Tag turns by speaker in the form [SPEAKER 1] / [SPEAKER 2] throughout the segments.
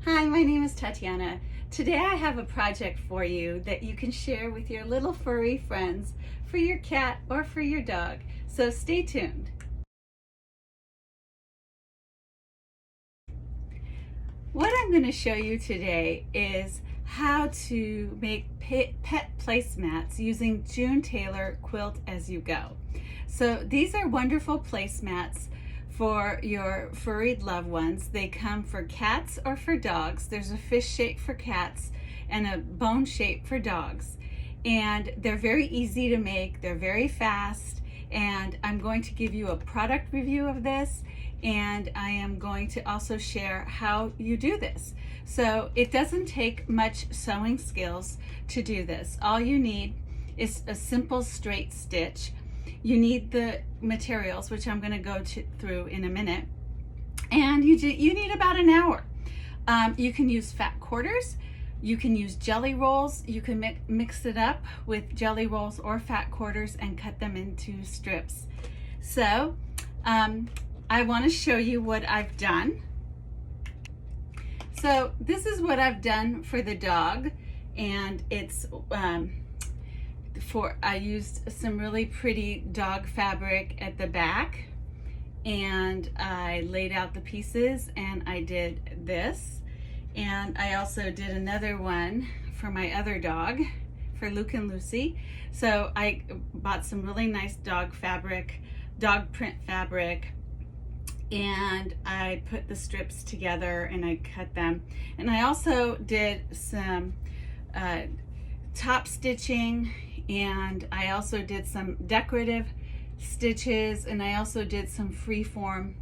[SPEAKER 1] Hi, my name is Tatiana. Today I have a project for you that you can share with your little furry friends for your cat or for your dog. So stay tuned. What I'm going to show you today is how to make pet placemats using June Tailor Quilt As You Go. So these are wonderful placemats for your furried loved ones. They come for cats or for dogs. There's a fish shape for cats and a bone shape for dogs. And they're very easy to make, they're very fast, and I'm going to give you a product review of this, and I am going to also share how you do this. So it doesn't take much sewing skills to do this. All you need is a simple straight stitch. You need the materials, which I'm going to go through in a minute, and you need about an hour. You can use fat quarters, you can use jelly rolls, you can mix it up with jelly rolls or fat quarters and cut them into strips. So I want to show you what I've done. So this is what I've done for the dog, and it's I used some really pretty dog fabric at the back, and I laid out the pieces, and I did this, and I also did another one for my other dog, for Luke and Lucy. So I bought some really nice dog fabric, dog print fabric, and I put the strips together and I cut them, and I also did some top stitching, and I also did some decorative stitches, and I also did some freeform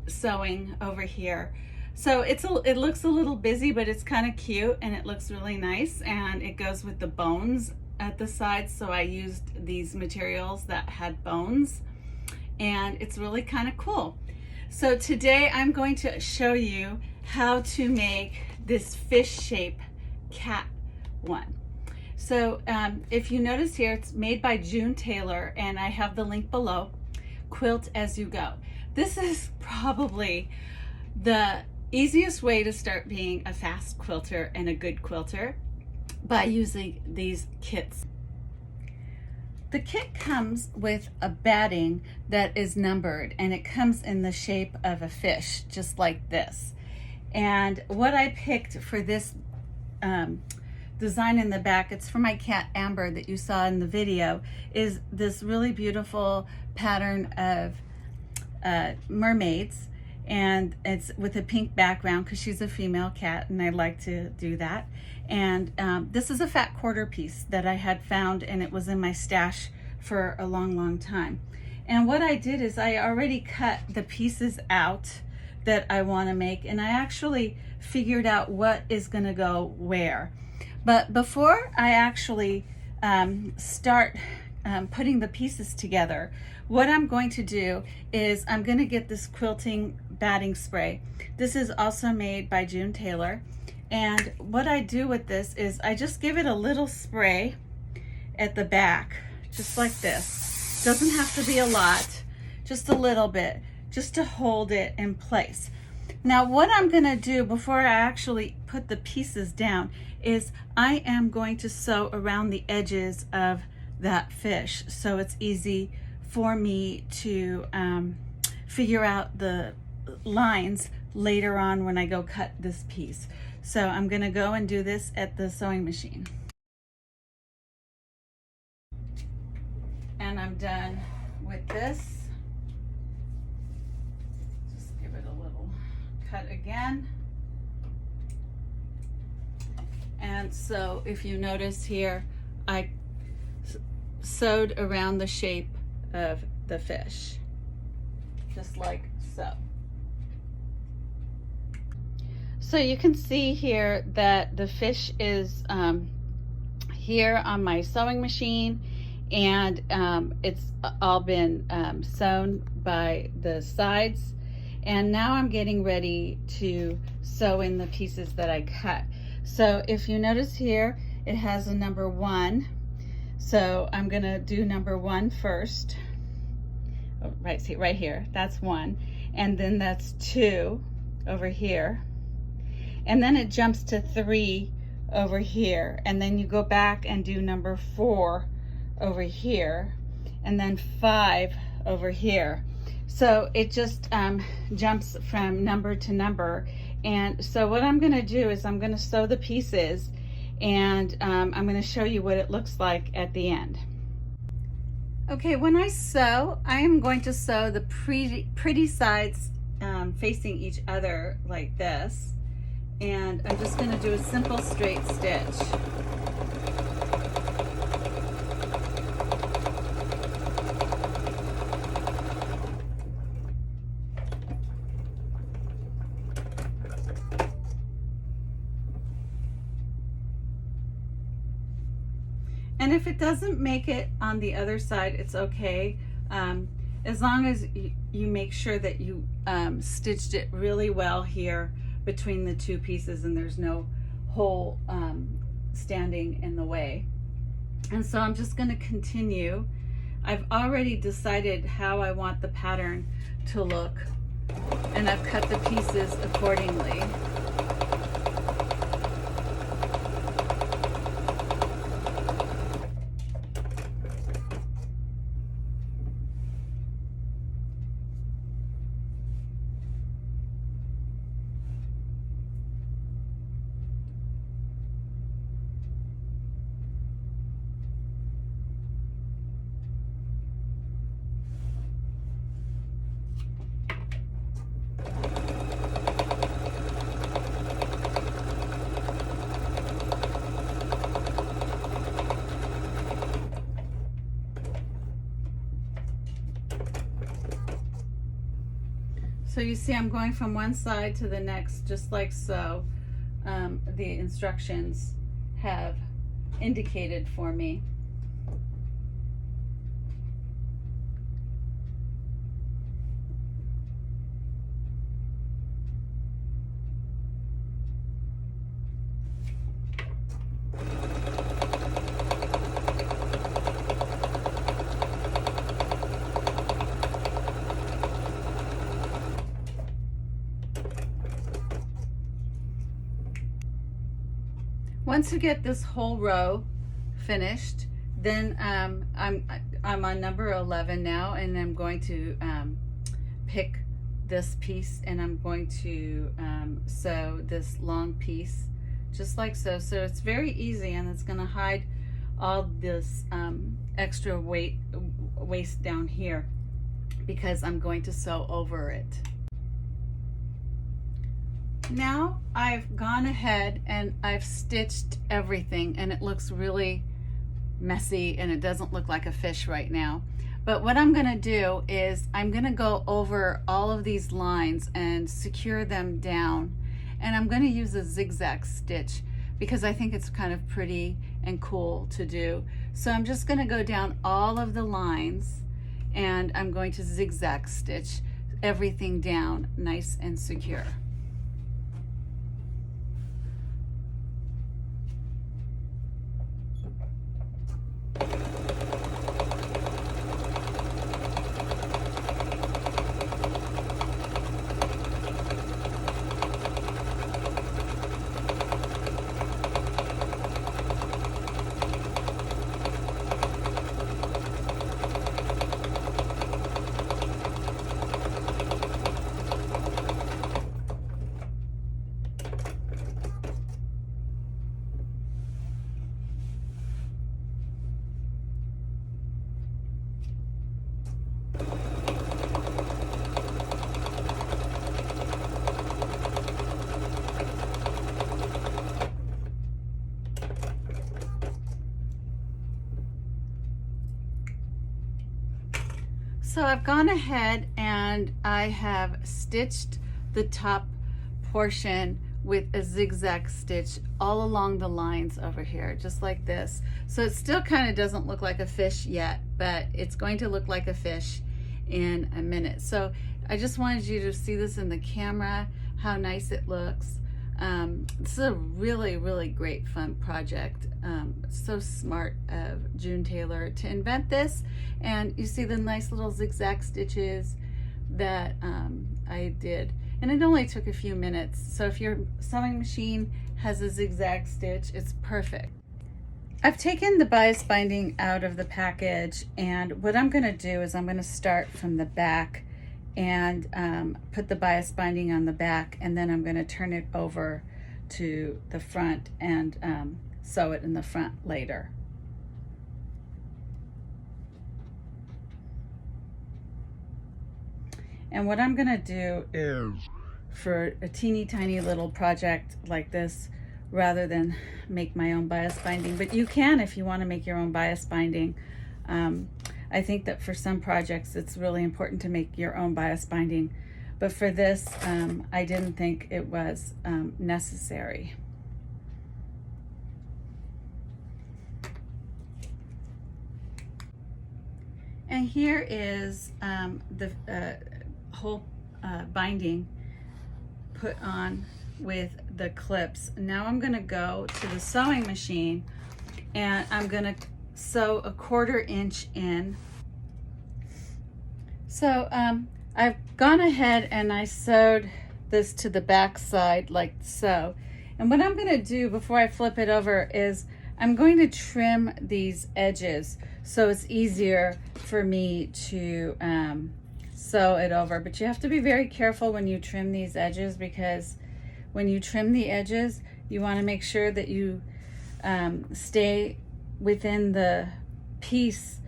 [SPEAKER 1] sewing over here. So it looks a little busy, but it's kind of cute and it looks really nice, and it goes with the bones at the sides. So I used these materials that had bones, and it's really kind of cool. So today I'm going to show you how to make this fish shape cat one. So if you notice here, it's made by June Tailor, and I have the link below, Quilt As You Go. This is probably the easiest way to start being a fast quilter and a good quilter, by using these kits. The kit comes with a batting that is numbered, and it comes in the shape of a fish, just like this. And what I picked for this design in the back, it's for my cat Amber that you saw in the video, is this really beautiful pattern of mermaids, and it's with a pink background because she's a female cat and I like to do that. And this is a fat quarter piece that I had found, and it was in my stash for a long time. And what I did is I already cut the pieces out that I want to make, and I actually figured out what is going to go where. But before I actually start putting the pieces together, what I'm going to do is I'm going to get this quilting batting spray. This is also made by June Tailor, and what I do with this is I just give it a little spray at the back, just like this. Doesn't have to be a lot, just a little bit, just to hold it in place. Now what I'm going to do before I actually put the pieces down is I am going to sew around the edges of that fish, so it's easy for me to figure out the lines later on when I go cut this piece. So I'm going to go and do this at the sewing machine. And I'm done with this. Just give it a little cut again. And so if you notice here, I sewed around the shape of the fish, just like so. So you can see here that the fish is here on my sewing machine, and it's all been sewn by the sides. And now I'm getting ready to sew in the pieces that I cut. So if you notice here, it has a number 1. So I'm gonna do number 1 first. Oh, right, see right here, that's 1. And then that's 2 over here. and then it jumps to 3 over here, and then you go back and do number 4 over here, and then 5 over here. So it just jumps from number to number. And so what I'm going to do is I'm going to sew the pieces, and I'm going to show you what it looks like at the end. Okay, when I sew, I am going to sew the pretty sides facing each other like this, and I'm just going to do a simple straight stitch. And if it doesn't make it on the other side, it's okay. As long as you make sure that you stitched it really well here between the two pieces and there's no hole standing in the way. And so I'm just going to continue. I've already decided how I want the pattern to look, and I've cut the pieces accordingly. So you see I'm going from one side to the next, just like so. The instructions have indicated for me. Once you get this whole row finished, then I'm on number 11 now, and I'm going to pick this piece, and I'm going to sew this long piece just like so. So it's very easy, and it's going to hide all this extra waste down here because I'm going to sew over it. Now I've gone ahead and I've stitched everything, and it looks really messy and it doesn't look like a fish right now. But what I'm going to do is I'm going to go over all of these lines and secure them down, and I'm going to use a zigzag stitch because I think it's kind of pretty and cool to do. So I'm just going to go down all of the lines, and I'm going to zigzag stitch everything down nice and secure. So I've gone ahead and I have stitched the top portion with a zigzag stitch all along the lines over here, just like this. So it still kind of doesn't look like a fish yet, but it's going to look like a fish in a minute. So I just wanted you to see this in the camera, how nice it looks. This is a really, really great fun project. So smart of June Tailor to invent this. And you see the nice little zigzag stitches that I did. And it only took a few minutes. So if your sewing machine has a zigzag stitch, it's perfect. I've taken the bias binding out of the package, and what I'm going to do is I'm going to start from the back and put the bias binding on the back, and then I'm going to turn it over to the front and sew it in the front later. And what I'm going to do is, for a teeny tiny little project like this, rather than make my own bias binding, but you can if you want to make your own bias binding. I think that for some projects it's really important to make your own bias binding, but for this I didn't think it was necessary. And here is the whole binding put on with the clips. Now I'm going to go to the sewing machine and I'm going to sew a 1/4 inch in. So I've gone ahead and I sewed this to the back side like so. And what I'm going to do before I flip it over is I'm going to trim these edges so it's easier for me to sew it over. But you have to be very careful when you trim these edges, because when you trim the edges, you want to make sure that you stay within the piece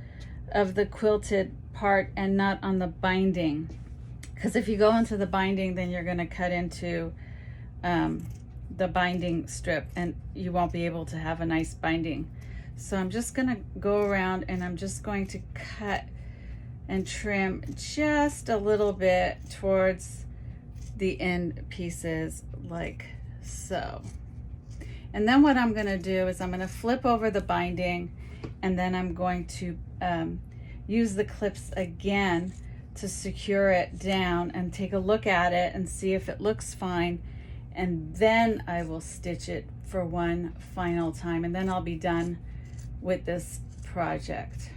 [SPEAKER 1] of the quilted part and not on the binding. Because if you go into the binding, then you're going to cut into the binding strip and you won't be able to have a nice binding. So I'm just going to go around and I'm just going to cut and trim just a little bit towards the end pieces like so. And then what I'm going to do is I'm going to flip over the binding, and then I'm going to use the clips again to secure it down and take a look at it and see if it looks fine, and then I will stitch it for one final time, and then I'll be done with this project.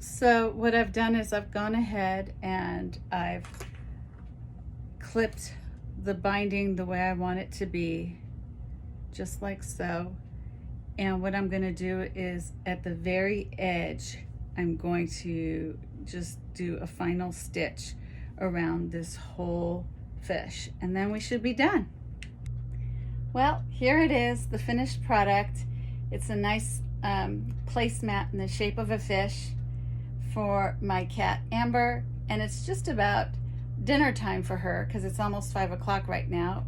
[SPEAKER 1] So what I've done is I've gone ahead and I've clipped the binding the way I want it to be, just like so. And what I'm going to do is at the very edge, I'm going to just do a final stitch around this whole fish, and then we should be done. Well, here it is, the finished product. It's a nice placemat in the shape of a fish for my cat Amber, and it's just about dinner time for her because it's almost 5 o'clock right now,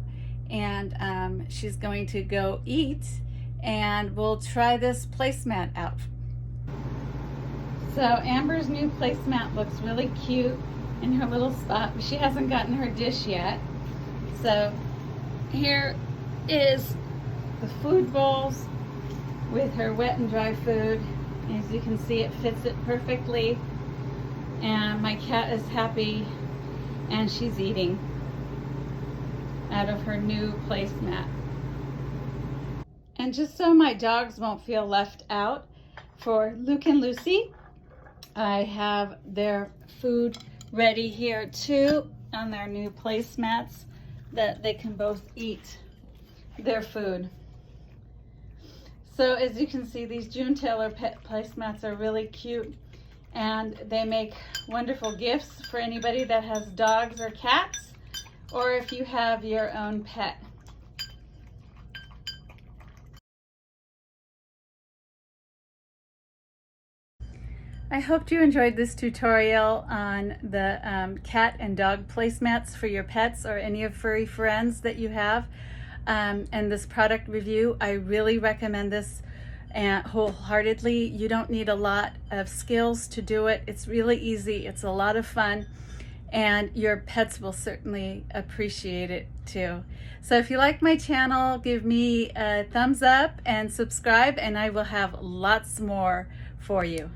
[SPEAKER 1] and she's going to go eat, and we'll try this placemat out. So Amber's new placemat looks really cute in her little spot, but she hasn't gotten her dish yet. So here is the food bowls with her wet and dry food. As you can see, it fits it perfectly, and my cat is happy and she's eating out of her new placemat. And just so my dogs won't feel left out, for Luke and Lucy, I have their food ready here too on their new placemats, that they can both eat their food. So as you can see, these June Tailor pet placemats are really cute, and they make wonderful gifts for anybody that has dogs or cats, or if you have your own pet. I hope you enjoyed this tutorial on the cat and dog placemats for your pets or any of furry friends that you have. And this product review, I really recommend this wholeheartedly. You don't need a lot of skills to do it. It's really easy. It's a lot of fun, and your pets will certainly appreciate it too. So if you like my channel, give me a thumbs up and subscribe, and I will have lots more for you.